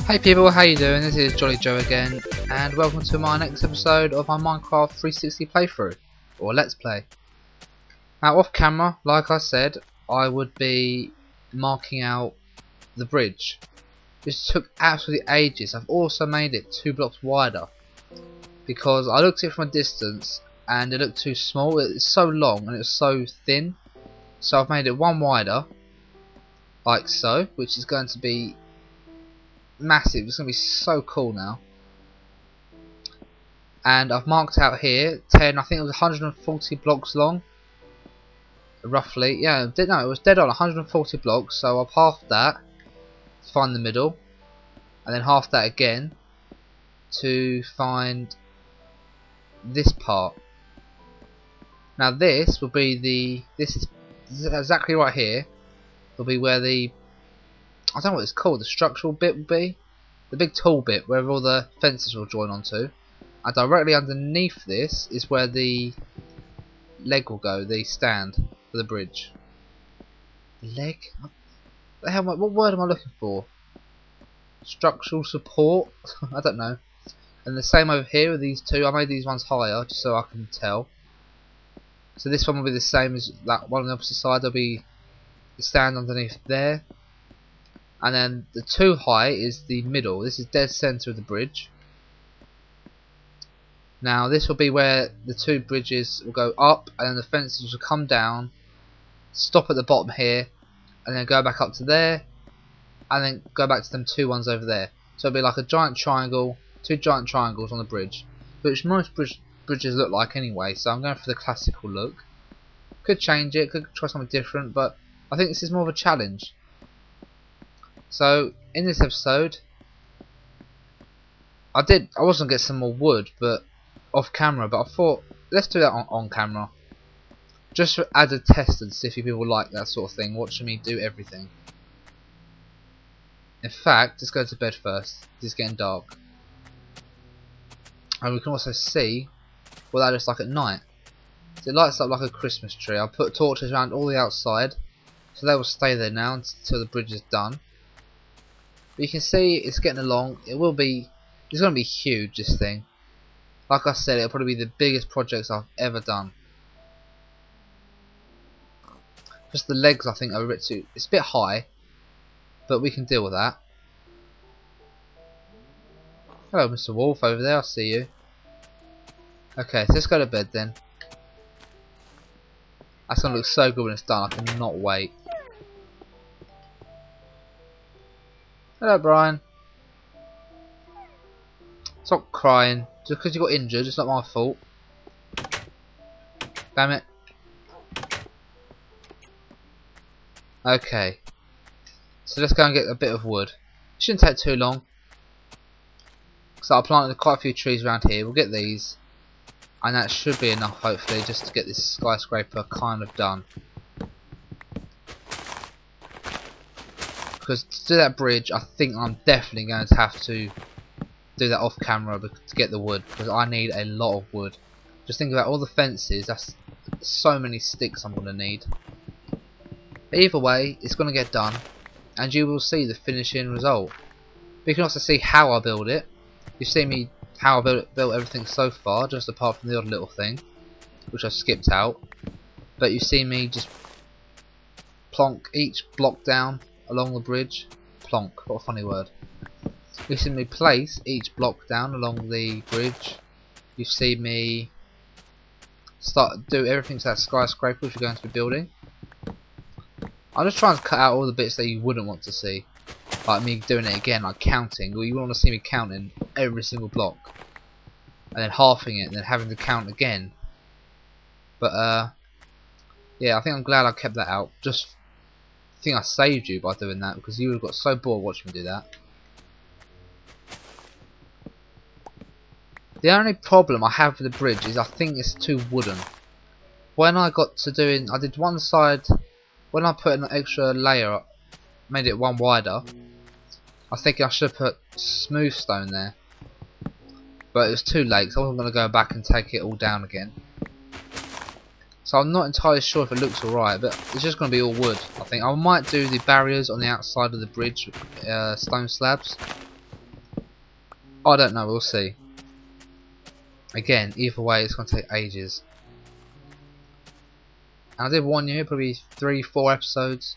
Hey people, how you doing? This is Jolly Joe again, and welcome to my next episode of my Minecraft 360 playthrough, or Let's Play. Now off camera, like I said, I would be marking out the bridge. This took absolutely ages. I've also made it 2 blocks wider, because I looked at it from a distance and it looked too small. It's so long and it's so thin, so I've made it 1 wider, like so, which is going to be massive. It's going to be so cool now. And I've marked out here 10, I think it was 140 blocks long, roughly. Yeah, no, it was dead on 140 blocks, so I've halved that to find the middle, and then half that again to find this part. Now this will be this is exactly right here, will be where the, I don't know what it's called, the structural bit will be, the big tall bit where all the fences will join onto, and directly underneath this is where the leg will go, the stand for the bridge. Leg? What word am I looking for? Structural support? I don't know. And the same over here with these two. I made these ones higher just so I can tell. So this one will be the same as that one on the opposite side. There'll be the stand underneath there. And then the 2 high is the middle. This is dead centre of the bridge. Now this will be where the 2 bridges will go up, and then the fences will come down, stop at the bottom here, and then go back up to there, and then go back to them 2 ones over there. So it'll be like a giant triangle, 2 giant triangles on the bridge, which most bridges look like anyway. So I'm going for the classical look. Could change it, could try something different, but I think this is more of a challenge. So in this episode, I was gonna get some more wood, but off camera. But I thought let's do that on camera, just for added test and see if people like that sort of thing, watching me do everything. In fact, let's go to bed first. It's getting dark, and we can also see what that looks like at night. So it lights up like a Christmas tree. I'll put torches around all the outside, so they will stay there now until the bridge is done. But you can see it's getting along. It's going to be huge, this thing. Like I said, it'll probably be the biggest projects I've ever done. Just the legs, I think, are a bit too, it's a bit high, but we can deal with that. Hello, Mr. Wolf over there, I see you. Okay, so let's go to bed then. That's going to look so good when it's done, I cannot wait. Hello, Brian. Stop crying. Just because you got injured, it's not my fault. Damn it. Okay. So let's go and get a bit of wood. Shouldn't take too long. So I planted quite a few trees around here. We'll get these. And that should be enough, hopefully, just to get this skyscraper kind of done. Because to do that bridge, I think I'm definitely going to have to do that off camera to get the wood, because I need a lot of wood. Just think about all the fences, that's so many sticks I'm going to need. But either way, it's going to get done, and you will see the finishing result. But you can also see how I build it. You've seen me how I built everything so far, just apart from the odd little thing, which I skipped out. But you see me just plonk each block down along the bridge. Plonk, what a funny word. You've seen me place each block down along the bridge. You've seen me do everything to that skyscraper which we're going to be building. I'm just trying to cut out all the bits that you wouldn't want to see, like me doing it again, like counting. Or you want to see me counting every single block, and then halving it, and then having to count again. But yeah, I think I'm glad I kept that out. Just think I saved you by doing that, because you would have got so bored watching me do that. The only problem I have with the bridge is I think it's too wooden. When I got to doing, I did one side, when I put an extra layer, made it 1 wider, I think I should have put smooth stone there. But it was too late, so I wasn't going to go back and take it all down again. So I'm not entirely sure if it looks alright, but it's just going to be all wood. I think I might do the barriers on the outside of the bridge, stone slabs. I don't know, we'll see. Again, either way, it's going to take ages. And I did warn you, probably 3-4 episodes.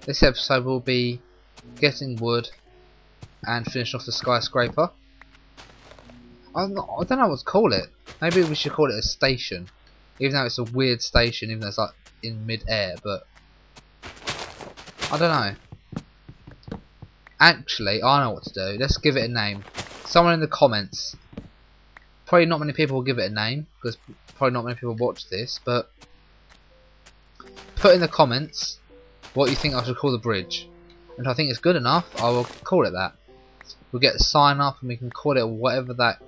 This episode will be getting wood and finishing off the skyscraper. I don't know what to call it. Maybe we should call it a station. Even though it's a weird station, even though it's like in mid-air, but I don't know. Actually, I know what to do. Let's give it a name. Someone in the comments. Probably not many people will give it a name, because probably not many people watch this, but put in the comments what you think I should call the bridge. And if I think it's good enough, I will call it that. We'll get the sign up and we can call it whatever that,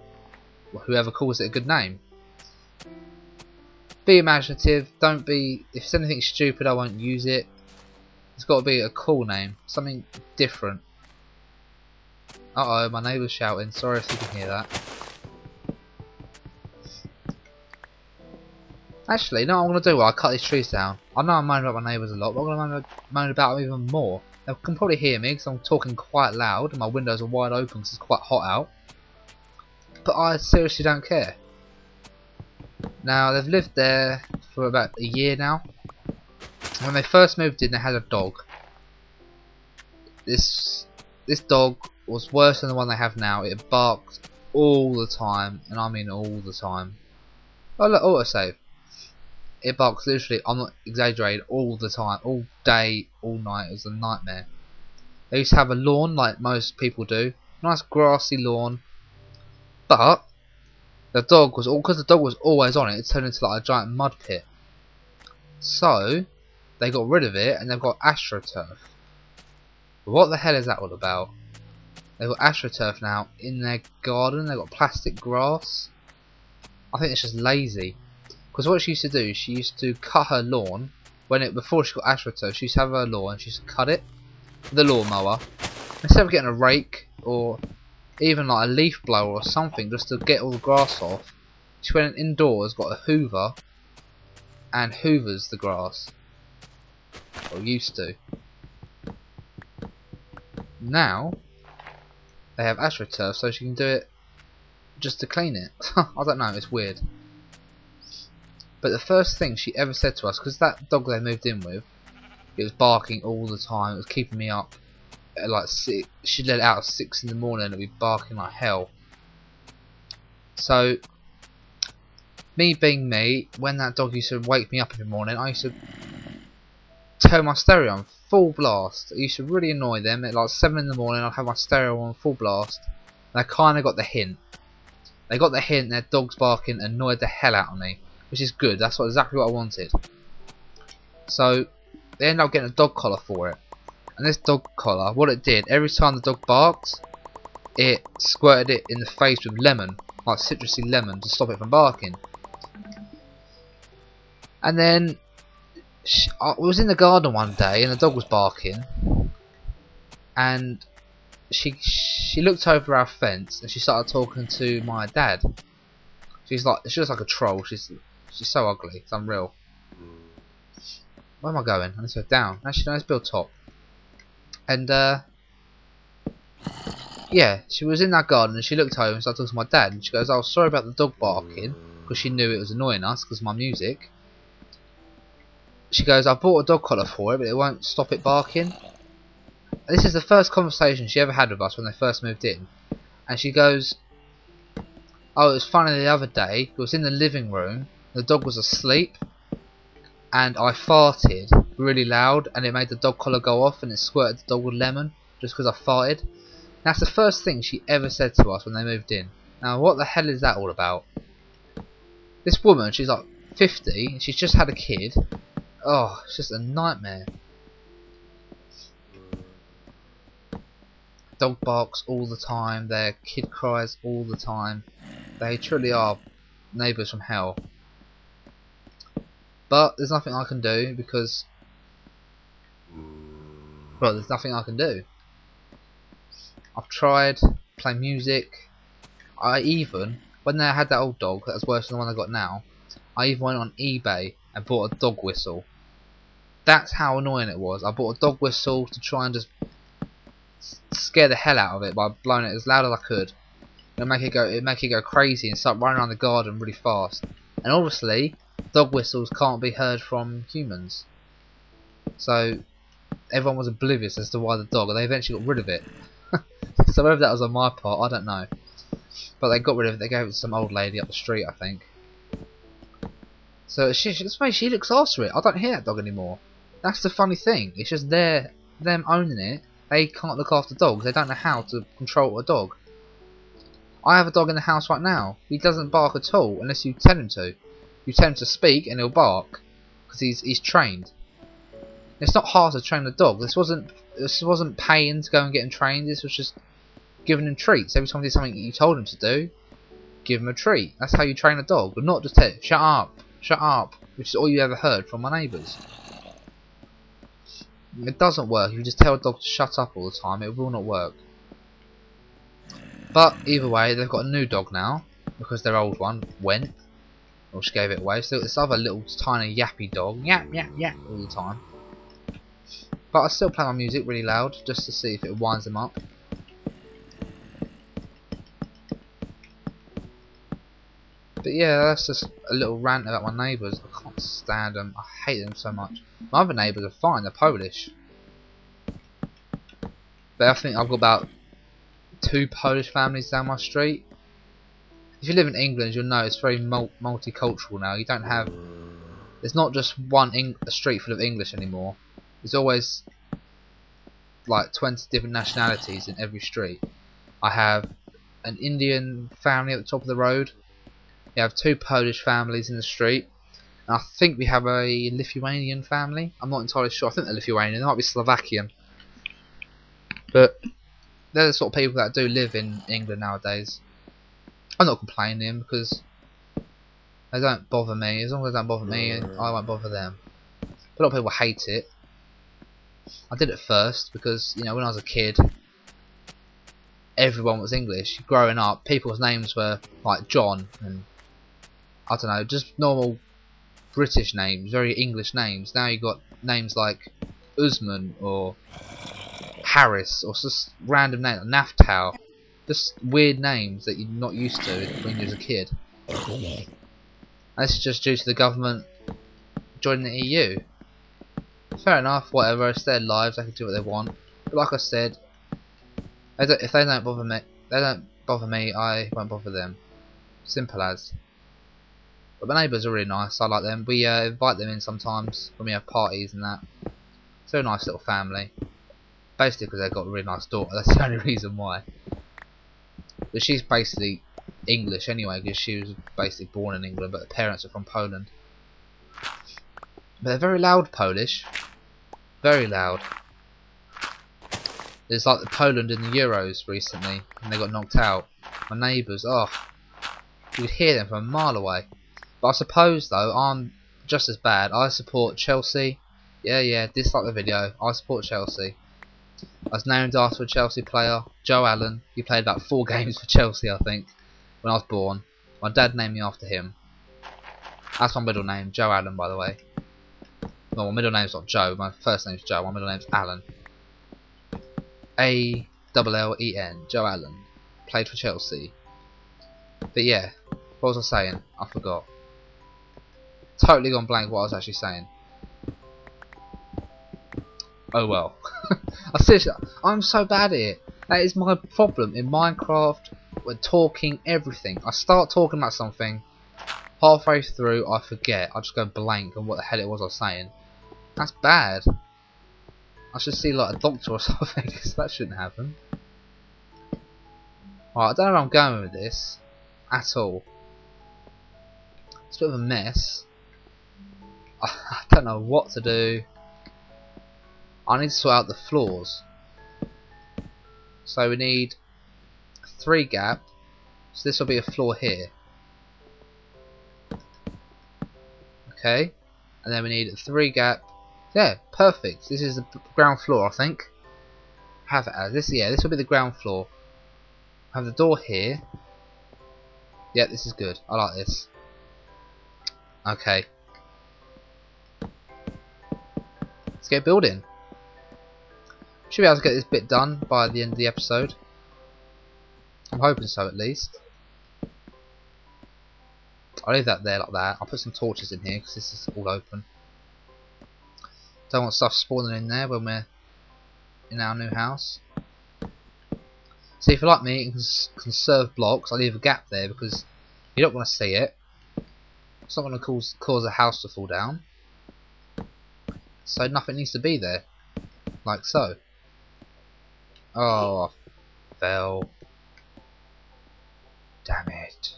whoever calls it a good name. Be imaginative, don't be, if it's anything stupid I won't use it. It's got to be a cool name, something different. Uh oh, my neighbour's shouting, sorry if you can hear that. Actually, no, what I'm going to do, I'll cut these trees down. I know I'm moaning about my neighbours a lot, but I'm going to moan about them even more. They can probably hear me because I'm talking quite loud and my windows are wide open because it's quite hot out. But I seriously don't care. Now, they've lived there for about a year now. When they first moved in, they had a dog. This dog was worse than the one they have now. It barked all the time, and I mean all the time. Oh look, autosave. It barks literally, I'm not exaggerating, all the time, all day, all night. It was a nightmare. They used to have a lawn like most people do, nice grassy lawn, but the dog was because the dog was always on it. It turned into like a giant mud pit. So they got rid of it and they've got AstroTurf. But what the hell is that all about? They've got AstroTurf now in their garden. They've got plastic grass. I think it's just lazy. Because what she used to do, she used to cut her lawn before she got AstroTurf. She used to have her lawn. She used to cut it with a lawnmower instead of getting a rake or even like a leaf blower or something just to get all the grass off. She went indoors, got a hoover, and hoovers the grass. Or used to. Now they have AstroTurf, so she can do it just to clean it. I don't know, it's weird. But the first thing she ever said to us, because that dog they moved in with, it was barking all the time. It was keeping me up at like 6. She'd let it out at 6 in the morning and it'd be barking like hell. So, me being me, when that dog used to wake me up every morning, I used to turn my stereo on full blast. It used to really annoy them. At like 7 in the morning, I'd have my stereo on full blast. And I kind of got the hint. They got the hint. Their dog's barking annoyed the hell out of me, which is good. That's exactly what I wanted. So they ended up getting a dog collar for it. And this dog collar, what it did, every time the dog barks, it squirted it in the face with lemon, like citrusy lemon, to stop it from barking. And then I was in the garden one day and the dog was barking, and she looked over our fence and she started talking to my dad. She looks like a troll. She's so ugly. It's unreal. Where am I going? I need to go down. Actually, no, let's build top. And yeah, she was in that garden and she looked over and started talking to my dad. And she goes, "Oh, sorry about the dog barking," because she knew it was annoying us because of my music. She goes, "I bought a dog collar for it, but it won't stop it barking." And this is the first conversation she ever had with us when they first moved in. And she goes, "Oh, it was funny the other day. It was in the living room. The dog was asleep, and I farted really loud, and it made the dog collar go off, and it squirted the dog with lemon just because I farted." That's the first thing she ever said to us when they moved in. Now, what the hell is that all about? This woman, she's like 50, and she's just had a kid. Oh, it's just a nightmare. Dog barks all the time. Their kid cries all the time. They truly are neighbours from hell. But there's nothing I can do because, well, there's nothing I can do. I've tried playing music. I even, when I had that old dog that was worse than the one I got now, I even went on eBay and bought a dog whistle. That's how annoying it was. I bought a dog whistle to try and just scare the hell out of it by blowing it as loud as I could. It'd make it go crazy and start running around the garden really fast. And obviously, dog whistles can't be heard from humans. So everyone was oblivious as to why the dog, and they eventually got rid of it. So whether that was on my part, I don't know. But they got rid of it. They gave it to some old lady up the street, I think. So she looks after it. I don't hear that dog anymore. That's the funny thing. It's just them owning it. They can't look after dogs. They don't know how to control a dog. I have a dog in the house right now. He doesn't bark at all unless you tell him to. You tell him to speak and he'll bark because he's trained. It's not hard to train a dog. This wasn't paying to go and get him trained. This was just giving him treats. Every time he did something you told him to do, give him a treat. That's how you train a dog, but not just tell it, shut up, which is all you ever heard from my neighbours. It doesn't work. If you just tell a dog to shut up all the time, it will not work. But either way, they've got a new dog now because their old one went, or she gave it away. So this other little tiny yappy dog, yap yap yap all the time. But I still play my music really loud just to see if it winds them up. But yeah, that's just a little rant about my neighbours. I can't stand them. I hate them so much. My other neighbours are fine. They're Polish. But I think I've got about 2 Polish families down my street. If you live in England, you'll know it's very multicultural now. You don't have... There's not just a street full of English anymore. There's always like 20 different nationalities in every street. I have an Indian family at the top of the road. We have 2 Polish families in the street. And I think we have a Lithuanian family. I'm not entirely sure. I think they're Lithuanian. They might be Slovakian. But they're the sort of people that do live in England nowadays. I'm not complaining because they don't bother me. As long as they don't bother me, I won't bother them. But a lot of people hate it. I did it first because, you know, when I was a kid, everyone was English. Growing up, people's names were like John and I don't know, just normal British names, very English names. Now you've got names like Usman or Harris or just random names, Naftau. Just weird names that you're not used to when you was a kid. And this is just due to the government joining the EU. Fair enough, whatever, it's their lives, they can do what they want. But like I said, if they don't bother me, I won't bother them. Simple as. But my neighbours are really nice, I like them. We invite them in sometimes when we have parties and that. It's a nice little family. Basically because they've got a really nice daughter, that's the only reason why. But she's basically English anyway, because she was basically born in England, but her parents are from Poland. But they're very loud Polish. Very loud. It's like Poland in the Euros recently, and they got knocked out. My neighbours, oh, you could hear them from a mile away. But I suppose though, I'm just as bad. I support Chelsea. Yeah, dislike the video. I support Chelsea. I was named after a Chelsea player, Joe Allen. He played about 4 games for Chelsea, I think, when I was born. My dad named me after him. That's my middle name, Joe Allen, by the way. No, my middle name's not Joe. My first name's Joe. My middle name's Allen. A-L-L-E-N. Joe Allen. Played for Chelsea. But yeah, what was I saying? I forgot. Totally gone blank what I was actually saying. Oh well. I'm so bad at it. That is my problem in Minecraft. When talking everything, I start talking about something, halfway through I forget. I just go blank on what the hell it was I was saying. That's bad. I should see like a doctor or something, because that shouldn't happen. Alright, I don't know where I'm going with this at all. It's a bit of a mess. I don't know what to do. I need to sort out the floors. So we need a 3 gap. So this will be a floor here. Okay. And then we need a 3 gap. Yeah, perfect. This is the ground floor, I think. Have it as this. Yeah, this will be the ground floor. Have the door here. Yeah, this is good. I like this. Okay. Let's get building. Should be able to get this bit done by the end of the episode. I'm hoping so, at least. I'll leave that there like that. I'll put some torches in here because this is all open. Don't want stuff spawning in there when we're in our new house. See, if you're like me, you can conserve blocks. I'll leave a gap there because you don't want to see it. It's not going to cause a house to fall down. So nothing needs to be there. Like so. Oh, I fell. Damn it.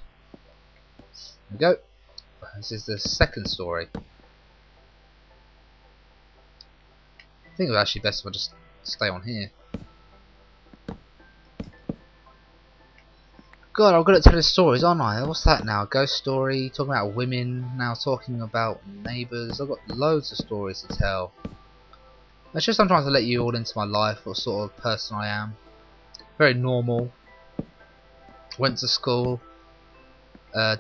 There we go. This is the second story. I think it was actually best if I just stay on here. God, I'm good at telling stories, aren't I? What's that now? A ghost story, talking about women, now talking about neighbours. I've got loads of stories to tell. It's just sometimes I let you all into my life, what sort of person I am. Very normal. Went to school.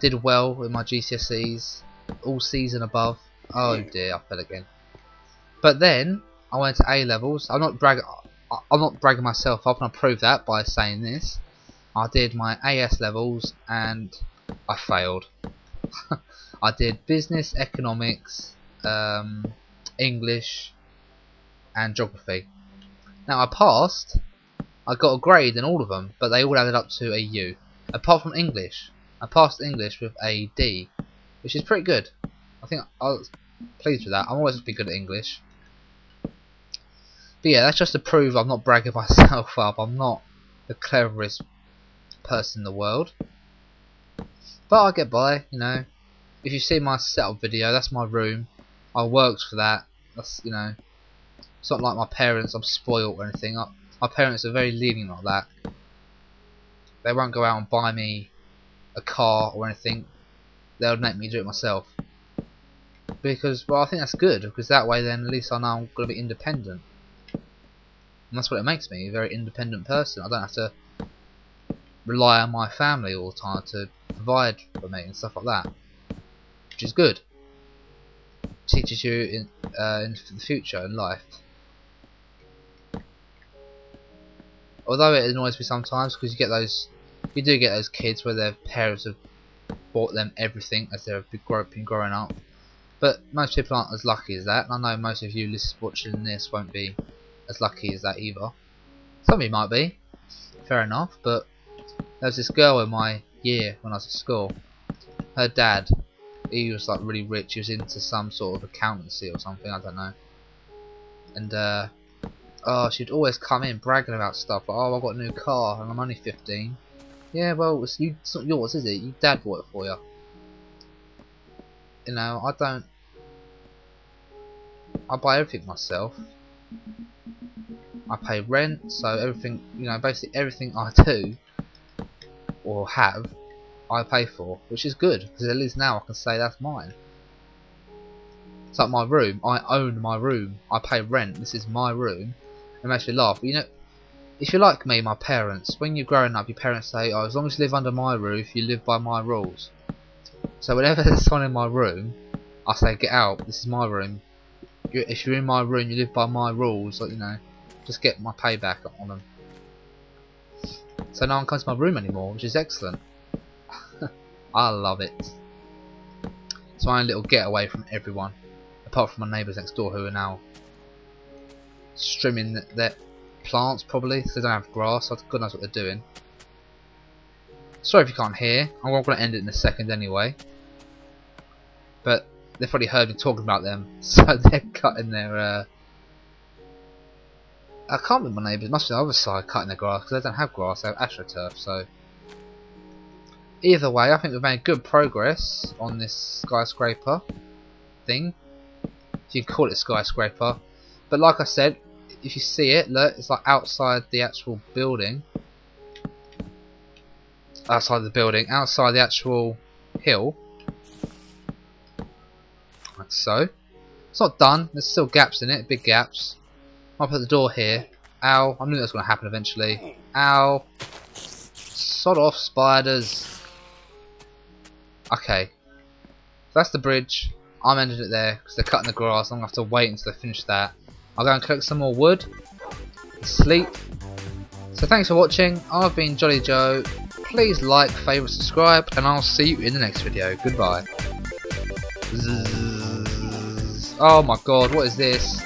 Did well with my GCSEs. All C's and above. Oh dear, I fell again. But then I went to A levels. I'm not bragging myself up, and I proved that by saying this. I did my AS levels and I failed. I did business, economics, English and geography. Now I passed. I got a grade in all of them, but they all added up to a U. Apart from English. I passed English with a D, which is pretty good. I think I was pleased with that. I'm always be good at English. But yeah, that's just to prove I'm not bragging myself up. I'm not the cleverest person in the world, but I get by, you know. If you see my setup video, that's my room. I worked for that. That's, you know, it's not like my parents. I'm spoiled or anything. My parents are very lenient like that. They won't go out and buy me a car or anything. They'll make me do it myself because, well, I think that's good because that way then at least I know I'm gonna be independent, and that's what it makes me, a very independent person. I don't have to rely on my family all the time to provide for me and stuff like that, which is good. Teaches you in the future in life. Although it annoys me sometimes because you do get those kids where their parents have bought them everything as they've been growing up. But most people aren't as lucky as that, and I know most of you watching this won't be as lucky as that either. Some of you might be, fair enough, but there was this girl in my year when I was at school. Her dad, he was like really rich. He was into some sort of accountancy or something, I don't know. And oh, she'd always come in bragging about stuff like, oh, I got a new car and I'm only 15. Yeah, well, it's not yours, is it? Your dad bought it for you. You know, I buy everything myself. I pay rent, so everything, you know, basically everything I do or have, I pay for, which is good because at least now I can say that's mine. It's like my room. I own my room. I pay rent. This is my room. It makes me laugh. But, you know, if you're like me, my parents, when you're growing up, your parents say, oh, as long as you live under my roof, you live by my rules. So whenever there's someone in my room, I say, get out. This is my room. If you're in my room, you live by my rules. Like, you know, just get my payback on them. So no one comes to my room anymore, which is excellent. I love it. It's my own little getaway from everyone, apart from my neighbours next door who are now trimming their plants probably, because they don't have grass. So God knows what they're doing. Sorry if you can't hear. I'm going to end it in a second anyway. But they've probably heard me talking about them, so they're cutting their. I can't remember my neighbours. Must be the other side cutting their grass because they don't have grass. They have astroturf. So either way, I think we've made good progress on this skyscraper thing, if you can call it skyscraper. But like I said, if you see it, look, it's like outside the actual building. Outside the actual hill. Like so. It's not done. There's still gaps in it, big gaps. I'll put the door here. Ow! I knew that was going to happen eventually. Ow! Sod off, spiders. Okay. that's the bridge. I'm ending it there because they're cutting the grass. I'm going to have to wait until they finish that. I'll go and collect some more wood. Sleep. So thanks for watching. I've been Jolly Joe. Please like, favourite, subscribe, and I'll see you in the next video. Goodbye. Oh my god, what is this?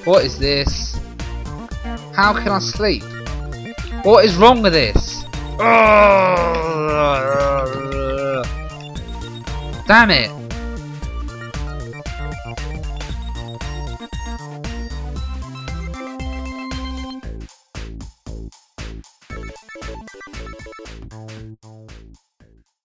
What is this? How can I sleep? What is wrong with this? Damn it!